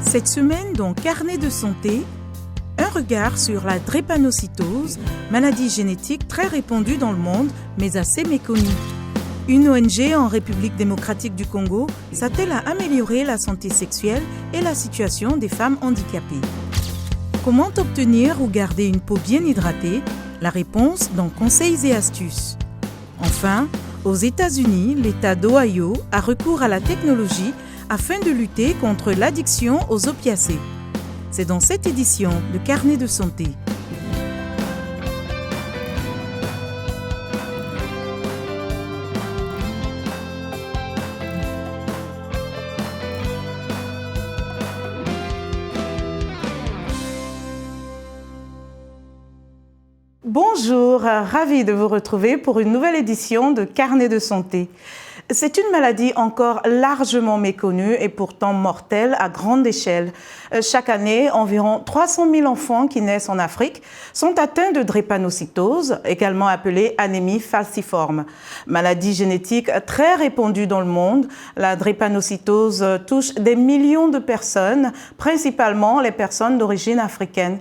Cette semaine, dans Carnet de santé, un regard sur la drépanocytose, maladie génétique très répandue dans le monde, mais assez méconnue. Une ONG en République démocratique du Congo s'attelle à améliorer la santé sexuelle et la situation des femmes handicapées. Comment obtenir ou garder une peau bien hydratée? La réponse dans Conseils et astuces. Enfin, aux États-Unis, l'État d'Ohio a recours à la technologie afin de lutter contre l'addiction aux opiacés. C'est dans cette édition de Carnet de santé. Bonjour, ravi de vous retrouver pour une nouvelle édition de Carnet de santé. C'est une maladie encore largement méconnue et pourtant mortelle à grande échelle. Chaque année, environ 300 000 enfants qui naissent en Afrique sont atteints de drépanocytose, également appelée anémie falciforme. Maladie génétique très répandue dans le monde, la drépanocytose touche des millions de personnes, principalement les personnes d'origine africaine.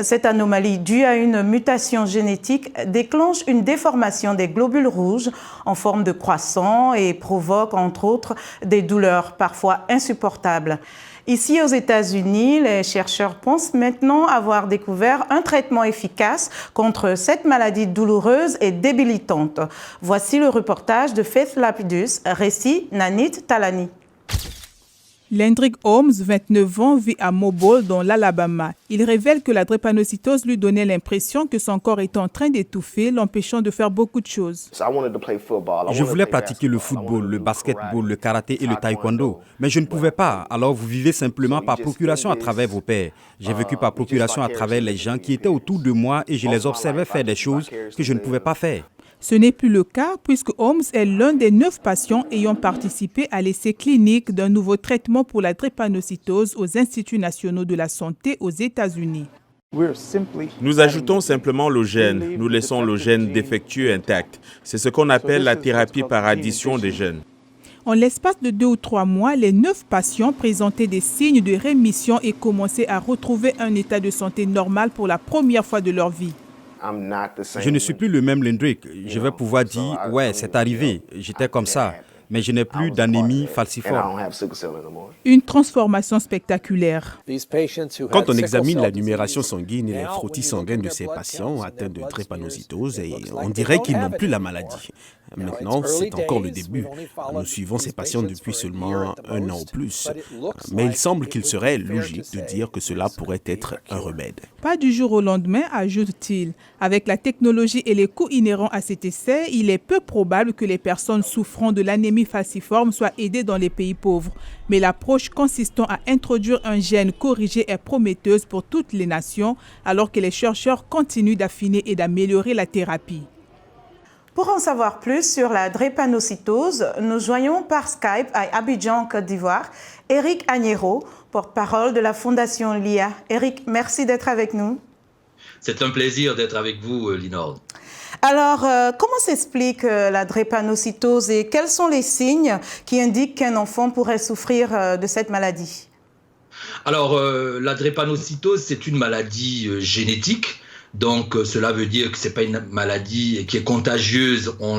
Cette anomalie due à une mutation génétique déclenche une déformation des globules rouges en forme de croissant et provoque entre autres des douleurs parfois insupportables. Ici aux États-Unis, les chercheurs pensent maintenant avoir découvert un traitement efficace contre cette maladie douloureuse et débilitante. Voici le reportage de Faith Lapidus, récit Nanit Talani. Lendrick Holmes, 29 ans, vit à Mobile, dans l'Alabama. Il révèle que la drépanocytose lui donnait l'impression que son corps était en train d'étouffer, l'empêchant de faire beaucoup de choses. Je voulais pratiquer le football, le basketball, le karaté et le taekwondo, mais je ne pouvais pas. Alors vous vivez simplement par procuration à travers vos pairs. J'ai vécu par procuration à travers les gens qui étaient autour de moi et je les observais faire des choses que je ne pouvais pas faire. Ce n'est plus le cas puisque Holmes est l'un des 9 patients ayant participé à l'essai clinique d'un nouveau traitement pour la drépanocytose aux Instituts nationaux de la santé aux États-Unis. Nous ajoutons simplement le gène, nous laissons le gène défectueux intact. C'est ce qu'on appelle la thérapie par addition des gènes. En l'espace de 2 ou 3 mois, les 9 patients présentaient des signes de rémission et commençaient à retrouver un état de santé normal pour la première fois de leur vie. Je ne suis plus le même Lendrick. Je vais pouvoir dire, ouais, c'est arrivé, j'étais comme ça, mais je n'ai plus d'anémie falciforme. Une transformation spectaculaire. Quand on examine la numération sanguine et les frottis sanguins de ces patients atteints de drépanocytose, on dirait qu'ils n'ont plus la maladie. Maintenant, c'est encore le début. Nous suivons ces patients depuis seulement 1 an ou plus. Mais il semble qu'il serait logique de dire que cela pourrait être un remède. Pas du jour au lendemain, ajoute-t-il. Avec la technologie et les coûts inhérents à cet essai, il est peu probable que les personnes souffrant de l'anémie falciforme soient aidées dans les pays pauvres. Mais l'approche consistant à introduire un gène corrigé est prometteuse pour toutes les nations, alors que les chercheurs continuent d'affiner et d'améliorer la thérapie. Pour en savoir plus sur la drépanocytose, nous joignons par Skype à Abidjan, Côte d'Ivoire, Eric Agnero, porte-parole de la Fondation LIA. Eric, merci d'être avec nous. C'est un plaisir d'être avec vous, Linord. Alors, comment s'explique la drépanocytose et quels sont les signes qui indiquent qu'un enfant pourrait souffrir de cette maladie? Alors, la drépanocytose, c'est une maladie génétique. Donc, cela veut dire que c'est pas une maladie qui est contagieuse. On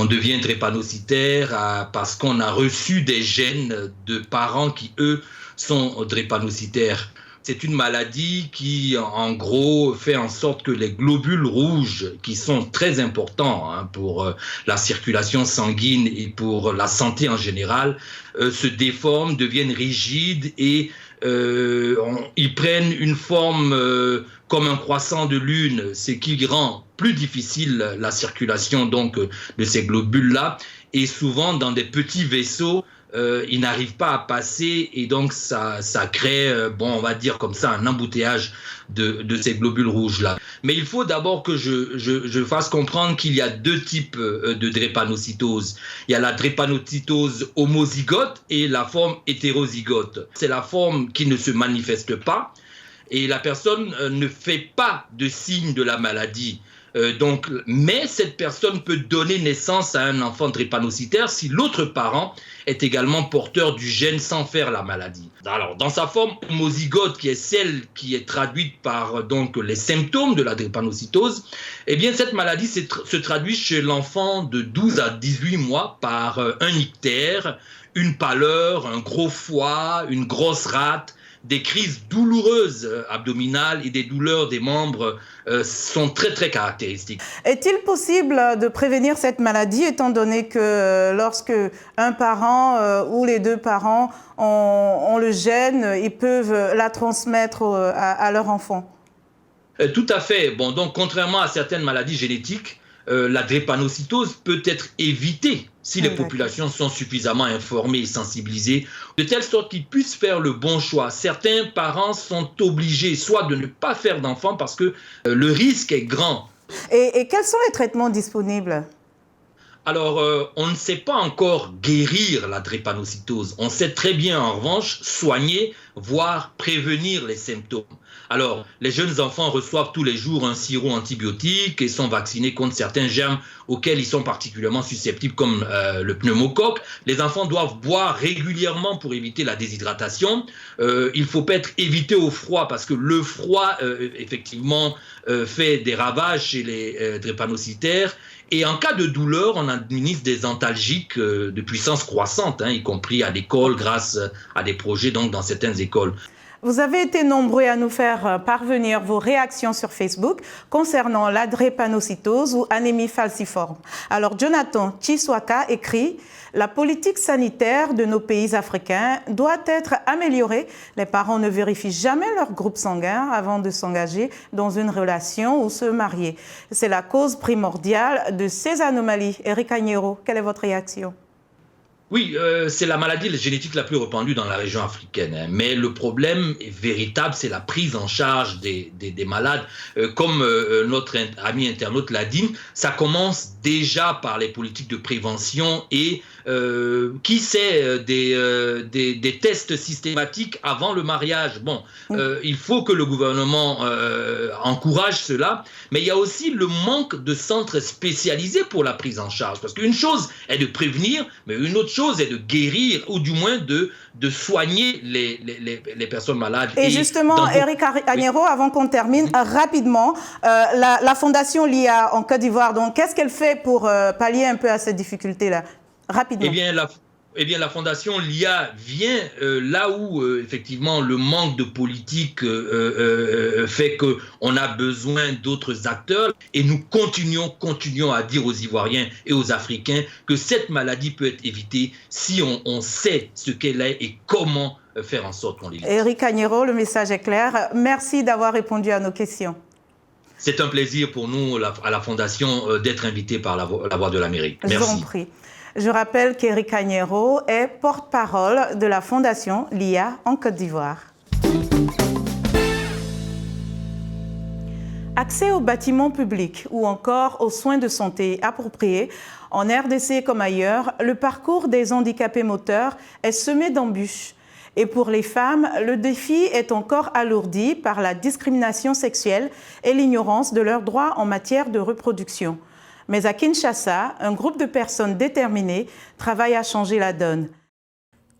devient drépanocytaire parce qu'on a reçu des gènes de parents qui, eux, sont drépanocytaires. C'est une maladie qui, en gros, fait en sorte que les globules rouges, qui sont très importants pour la circulation sanguine et pour la santé en général, se déforment, deviennent rigides et ils prennent une forme comme un croissant de lune, ce qui rend plus difficile la circulation donc de ces globules-là, et souvent dans des petits vaisseaux, ils n'arrivent pas à passer et donc ça crée, on va dire comme ça, un embouteillage de ces globules rouges-là. Mais il faut d'abord que je fasse comprendre qu'il y a 2 types de drépanocytose. Il y a la drépanocytose homozygote et la forme hétérozygote. C'est la forme qui ne se manifeste pas et la personne ne fait pas de signe de la maladie. Mais cette personne peut donner naissance à un enfant drépanocytaire si l'autre parent est également porteur du gène sans faire la maladie. Alors, dans sa forme homozygote, qui est celle qui est traduite par donc les symptômes de la drépanocytose, eh bien cette maladie se traduit chez l'enfant de 12 à 18 mois par un ictère, une pâleur, un gros foie, une grosse rate, des crises douloureuses abdominales et des douleurs des membres sont très très caractéristiques. Est-il possible de prévenir cette maladie étant donné que lorsque un parent ou les deux parents ont le gène, ils peuvent la transmettre à leur enfant? Tout à fait. Bon, donc contrairement à certaines maladies génétiques, la drépanocytose peut être évitée si les populations sont suffisamment informées et sensibilisées, de telle sorte qu'ils puissent faire le bon choix. Certains parents sont obligés soit de ne pas faire d'enfants parce que le risque est grand. Et quels sont les traitements disponibles? Alors, on ne sait pas encore guérir la drépanocytose. On sait très bien, en revanche, soigner, voire prévenir les symptômes. Alors, les jeunes enfants reçoivent tous les jours un sirop antibiotique et sont vaccinés contre certains germes auxquels ils sont particulièrement susceptibles, comme le pneumocoque. Les enfants doivent boire régulièrement pour éviter la déshydratation. Il faut pas être évité au froid parce que le froid, effectivement, fait des ravages chez les drépanocytaires. Et en cas de douleur, on administre des antalgiques de puissance croissante, y compris à l'école grâce à des projets donc, dans certaines écoles. Vous avez été nombreux à nous faire parvenir vos réactions sur Facebook concernant la drépanocytose ou anémie falciforme. Alors, Jonathan Chiswaka écrit « La politique sanitaire de nos pays africains doit être améliorée. Les parents ne vérifient jamais leur groupe sanguin avant de s'engager dans une relation ou se marier. C'est la cause primordiale de ces anomalies. » Eric Agnero, quelle est votre réaction? Oui, c'est la maladie génétique la plus répandue dans la région africaine. Mais le problème véritable, c'est la prise en charge des malades. Comme notre ami internaute l'a dit, ça commence déjà par les politiques de prévention et qui sait des tests systématiques avant le mariage. Bon, il faut que le gouvernement encourage cela, mais il y a aussi le manque de centres spécialisés pour la prise en charge. Parce qu'une chose est de prévenir, mais une autre chose est de guérir ou du moins de soigner les personnes malades. Et justement, Eric Agnero, avant qu'on termine, rapidement, la Fondation LIA en Côte d'Ivoire, donc qu'est-ce qu'elle fait pour pallier un peu à cette difficulté-là? Rapidement. Eh bien, la Fondation LIA vient là où, effectivement, le manque de politique fait qu'on a besoin d'autres acteurs. Et nous continuons à dire aux Ivoiriens et aux Africains que cette maladie peut être évitée si on sait ce qu'elle est et comment faire en sorte qu'on l'évite. Eric Agnero, le message est clair. Merci d'avoir répondu à nos questions. C'est un plaisir pour nous, à la Fondation, d'être invité par la Voix de l'Amérique. Merci. Je vous en prie. Je rappelle qu'Eric Agnero est porte-parole de la Fondation LIA en Côte d'Ivoire. Accès aux bâtiments publics ou encore aux soins de santé appropriés, en RDC comme ailleurs, le parcours des handicapés moteurs est semé d'embûches. Et pour les femmes, le défi est encore alourdi par la discrimination sexuelle et l'ignorance de leurs droits en matière de reproduction. Mais à Kinshasa, un groupe de personnes déterminées travaille à changer la donne.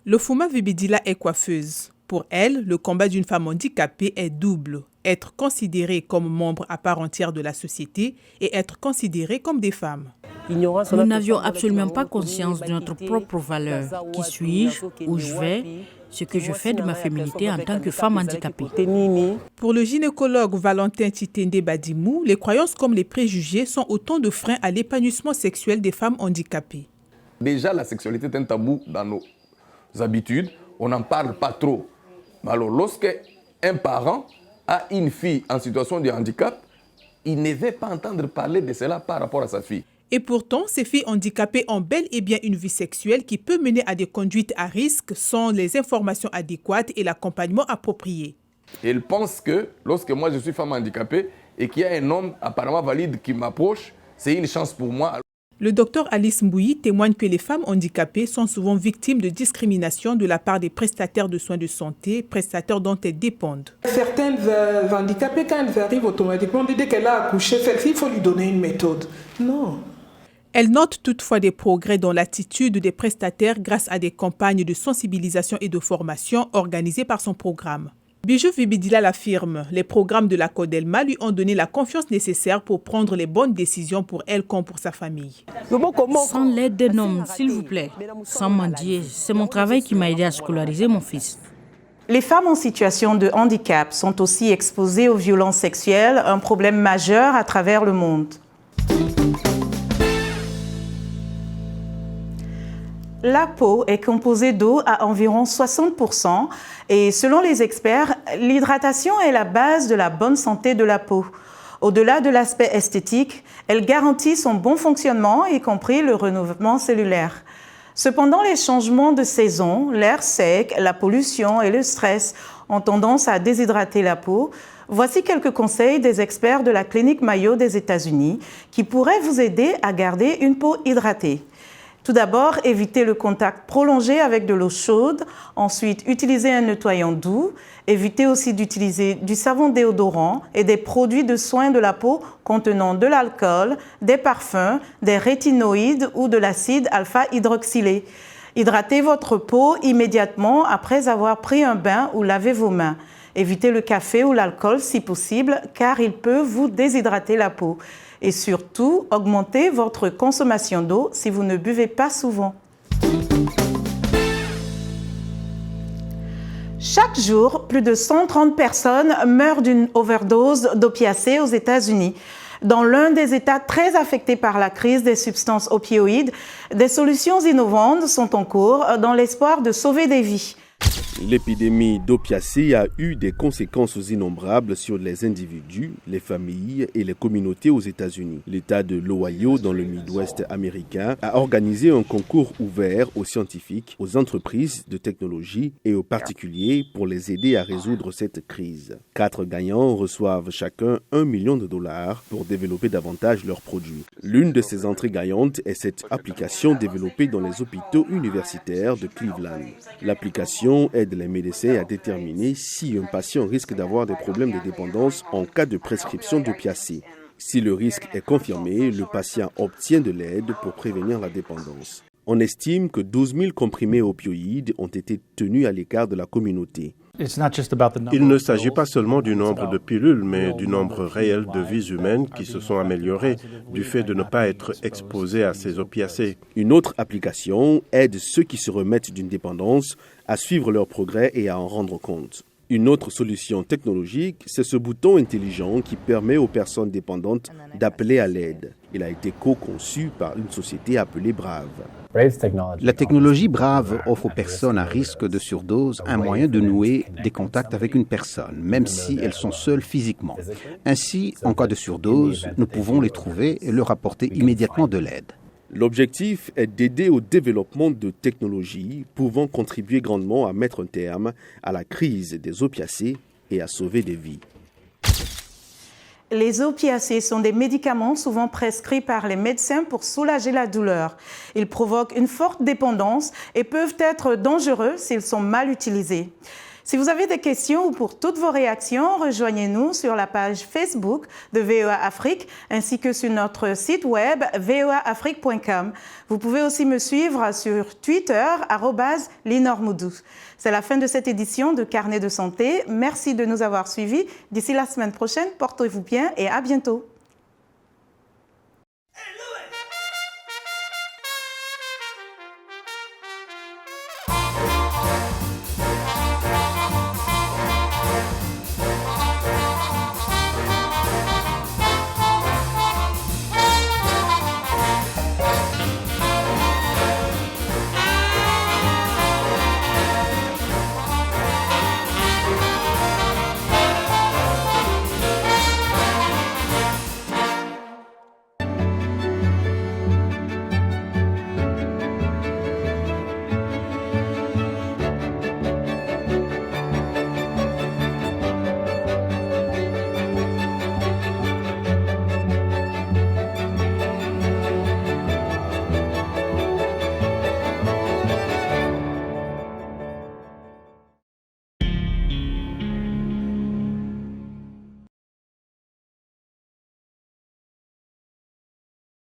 Lofuma Vibidila est coiffeuse. Pour elle, le combat d'une femme handicapée est double. Être considérée comme membre à part entière de la société et être considérée comme des femmes. Nous n'avions absolument pas conscience de notre propre valeur. Qui suis-je? Où je vais? Ce que je fais de ma féminité en tant que femme handicapée. Pour le gynécologue Valentin Titende Badimou, les croyances comme les préjugés sont autant de freins à l'épanouissement sexuel des femmes handicapées. Déjà, la sexualité est un tabou dans nos habitudes. On n'en parle pas trop. Alors, lorsque un parent a une fille en situation de handicap, il ne veut pas entendre parler de cela par rapport à sa fille. Et pourtant, ces filles handicapées ont bel et bien une vie sexuelle qui peut mener à des conduites à risque sans les informations adéquates et l'accompagnement approprié. Elle pense que lorsque moi je suis femme handicapée et qu'il y a un homme apparemment valide qui m'approche, c'est une chance pour moi. Le docteur Alice Mbouyi témoigne que les femmes handicapées sont souvent victimes de discrimination de la part des prestataires de soins de santé, prestataires dont elles dépendent. Certaines handicapées, quand elles arrivent automatiquement, dès qu'elle a accouché, il faut lui donner une méthode. Non. Elle note toutefois des progrès dans l'attitude des prestataires grâce à des campagnes de sensibilisation et de formation organisées par son programme. Bijou Vibidila l'affirme, les programmes de la Codelma lui ont donné la confiance nécessaire pour prendre les bonnes décisions pour elle comme pour sa famille. Sans l'aide d'un homme, s'il vous plaît, sans mendier, c'est mon travail qui m'a aidé à scolariser mon fils. Les femmes en situation de handicap sont aussi exposées aux violences sexuelles, un problème majeur à travers le monde. La peau est composée d'eau à environ 60% et selon les experts, l'hydratation est la base de la bonne santé de la peau. Au-delà de l'aspect esthétique, elle garantit son bon fonctionnement, y compris le renouvellement cellulaire. Cependant, les changements de saison, l'air sec, la pollution et le stress ont tendance à déshydrater la peau. Voici quelques conseils des experts de la clinique Mayo des États-Unis qui pourraient vous aider à garder une peau hydratée. Tout d'abord, évitez le contact prolongé avec de l'eau chaude. Ensuite, utilisez un nettoyant doux. Évitez aussi d'utiliser du savon déodorant et des produits de soins de la peau contenant de l'alcool, des parfums, des rétinoïdes ou de l'acide alpha-hydroxylé. Hydratez votre peau immédiatement après avoir pris un bain ou lavé vos mains. Évitez le café ou l'alcool si possible, car il peut vous déshydrater la peau. Et surtout, augmentez votre consommation d'eau si vous ne buvez pas souvent. Chaque jour, plus de 130 personnes meurent d'une overdose d'opiacés aux États-Unis. Dans l'un des États très affectés par la crise des substances opioïdes, des solutions innovantes sont en cours dans l'espoir de sauver des vies. L'épidémie d'opiacés a eu des conséquences innombrables sur les individus, les familles et les communautés aux États-Unis. L'État de l'Ohio, dans le Midwest américain, a organisé un concours ouvert aux scientifiques, aux entreprises de technologie et aux particuliers pour les aider à résoudre cette crise. 4 gagnants reçoivent chacun $1 million pour développer davantage leurs produits. L'une de ces entrées gagnantes est cette application développée dans les hôpitaux universitaires de Cleveland. L'application aide les médecins à déterminer si un patient risque d'avoir des problèmes de dépendance en cas de prescription d'opiacés. Si le risque est confirmé, le patient obtient de l'aide pour prévenir la dépendance. On estime que 12 000 comprimés opioïdes ont été tenus à l'écart de la communauté. Il ne s'agit pas seulement du nombre de pilules, mais du nombre réel de vies humaines qui se sont améliorées du fait de ne pas être exposés à ces opiacés. Une autre application aide ceux qui se remettent d'une dépendance à suivre leur progrès et à en rendre compte. Une autre solution technologique, c'est ce bouton intelligent qui permet aux personnes dépendantes d'appeler à l'aide. Il a été co-conçu par une société appelée Brave. La technologie Brave offre aux personnes à risque de surdose un moyen de nouer des contacts avec une personne, même si elles sont seules physiquement. Ainsi, en cas de surdose, nous pouvons les trouver et leur apporter immédiatement de l'aide. L'objectif est d'aider au développement de technologies pouvant contribuer grandement à mettre un terme à la crise des opiacés et à sauver des vies. Les opiacés sont des médicaments souvent prescrits par les médecins pour soulager la douleur. Ils provoquent une forte dépendance et peuvent être dangereux s'ils sont mal utilisés. Si vous avez des questions ou pour toutes vos réactions, rejoignez-nous sur la page Facebook de VOA Afrique ainsi que sur notre site web voaafrique.com. Vous pouvez aussi me suivre sur Twitter @linormoudou. C'est la fin de cette édition de Carnet de santé. Merci de nous avoir suivis. D'ici la semaine prochaine, portez-vous bien et à bientôt.